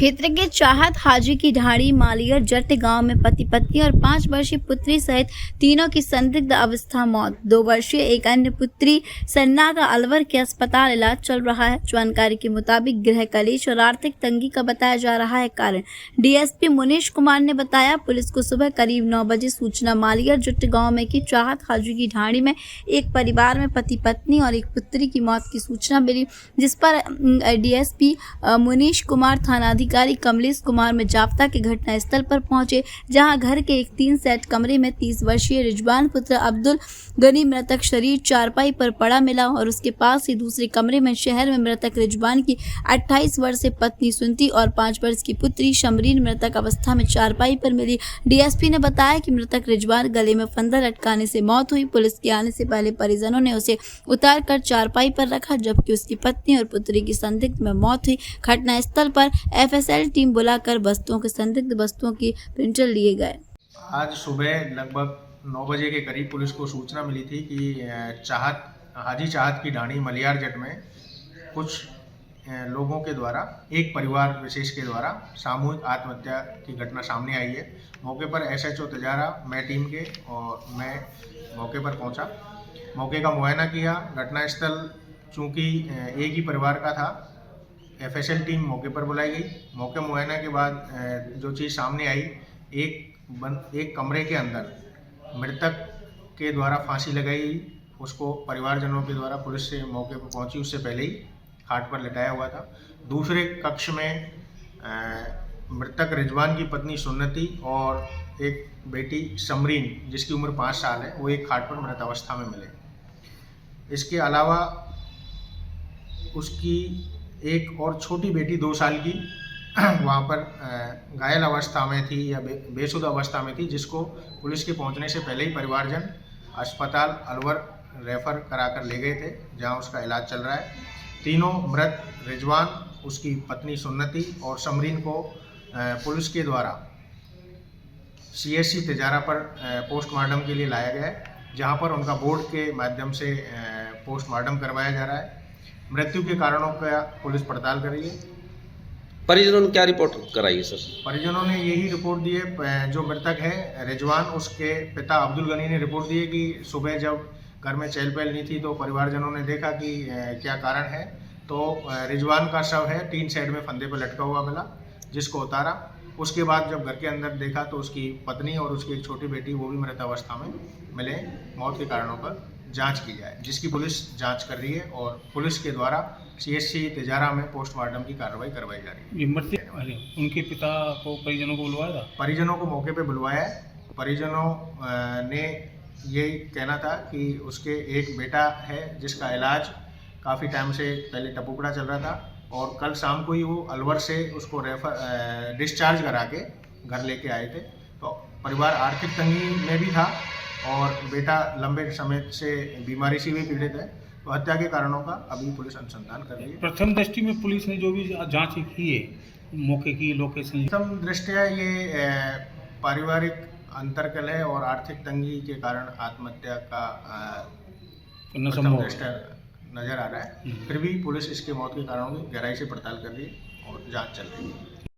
क्षेत्र के चाहत हाजी की ढाणी मालियर जट गांव में पति पत्नी और 5 वर्षीय पुत्री सहित तीनों की संदिग्ध अवस्था मौत। 2 वर्षीय एक अन्य पुत्री सन्ना का अलवर के अस्पताल इलाज चल रहा है। जानकारी के मुताबिक गृह कलेश और आर्थिक तंगी का बताया जा रहा है कारण। डीएसपी मुनीश कुमार ने बताया, पुलिस को सुबह करीब 9 बजे सूचना मालियर जट गाँव में की चाहत हाजी की ढाणी में एक परिवार में पति पत्नी और एक पुत्री की मौत की सूचना मिली, जिस पर डीएसपी मुनीश कुमार, थानाधिकारी कमलेश कुमार मेजाफ्ता के घटना स्थल पर पहुंचे, जहां घर के एक 3 सेट कमरे में 30 वर्षीय रिजवान पुत्र अब्दुल गनी मृतक शरीर चारपाई पर पड़ा मिला और उसके पास ही दूसरे कमरे में शहर में मृतक रिजवान की 28 वर्षीय पत्नी सुनती और 5 वर्ष की पुत्री शमरीन मृतक अवस्था में चारपाई पर मिली। डीएसपी ने बताया कि मृतक रिजवान गले में फंदा लटकाने से मौत हुई। पुलिस के आने से पहले परिजनों ने उसे उतार कर चारपाई पर रखा, जबकि उसकी पत्नी और पुत्री की संदिग्ध में मौत हुई। घटना स्थल पर एफएसएल टीम बुलाकर वस्तुओं के संदिग्ध वस्तुओं की प्रिंटर लिए गए। आज सुबह लगभग 9 बजे के करीब पुलिस को सूचना मिली थी कि हाजी चाहत की ढाणी मलियार जट में कुछ लोगों के द्वारा, एक परिवार विशेष के द्वारा सामूहिक आत्महत्या की घटना सामने आई है। मौके पर एसएचओ तिजारा, मैं टीम के और मैं मौके पर पहुंचा, मौके का मुआयना किया। घटनास्थल चूँकि एक ही परिवार का था, एफएसएल टीम मौके पर बुलाई गई। मौके मुआयना के बाद जो चीज़ सामने आई, एक कमरे के अंदर मृतक के द्वारा फांसी लगाई, उसको परिवारजनों के द्वारा पुलिस से मौके पर पहुंची उससे पहले ही खाट पर लिटाया हुआ था। दूसरे कक्ष में मृतक रिजवान की पत्नी सुन्नति और एक बेटी समरीन जिसकी उम्र 5 साल है, वो एक खाट पर मृत अवस्था में मिले। इसके अलावा उसकी एक और छोटी बेटी 2 साल की वहाँ पर घायल अवस्था में थी या बेसुध अवस्था में थी, जिसको पुलिस के पहुँचने से पहले ही परिवारजन अस्पताल अलवर रेफर कराकर ले गए थे, जहाँ उसका इलाज चल रहा है। तीनों मृत रिजवान, उसकी पत्नी सुन्नति और समरीन को पुलिस के द्वारा सीएससी तिजारा पर पोस्टमार्टम के लिए लाया गया है, जहाँ पर उनका बोर्ड के माध्यम से पोस्टमार्टम करवाया जा रहा है। मृत्यु के कारणों का पुलिस पड़ताल कर रही है। परिजनों ने क्या रिपोर्ट कराई है सर? परिजनों ने यही रिपोर्ट दी है, जो मृतक है रिजवान, उसके पिता अब्दुल गनी ने रिपोर्ट दी है कि सुबह जब घर में चहल पहल नहीं थी तो परिवारजनों ने देखा कि क्या कारण है, तो रिजवान का शव है 3 साइड में फंदे पर लटका हुआ मिला, जिसको उतारा। उसके बाद जब घर के अंदर देखा तो उसकी पत्नी और उसकी एक छोटी बेटी वो भी मृत अवस्था में मिले। मौत के कारणों पर जांच की जाए, जिसकी पुलिस जांच कर रही है और पुलिस के द्वारा सीएससी तिजारा में पोस्टमार्टम की कार्रवाई करवाई जा रही है। उनके पिता को, परिजनों को बुलवाया था? परिजनों को मौके पे बुलवाया है। परिजनों ने ये कहना था कि उसके एक बेटा है जिसका इलाज काफ़ी टाइम से पहले टपुकड़ा चल रहा था और कल शाम को ही वो अलवर से उसको डिस्चार्ज करा के घर लेके आए थे। तो परिवार आर्थिक तंगी में भी था और बेटा लंबे समय से बीमारी से भी पीड़ित है। तो हत्या के कारणों का अभी पुलिस अनुसंधान कर रही है। प्रथम दृष्टि में पुलिस ने जो भी जांच की है, मौके की, लोकेशन, प्रथम दृष्टया ये पारिवारिक अंतरकल है और आर्थिक तंगी के कारण आत्महत्या का प्रथम दृष्टया नजर आ रहा है। फिर भी पुलिस इसके मौत के कारणों की गहराई से पड़ताल कर रही है और जांच चल रही है।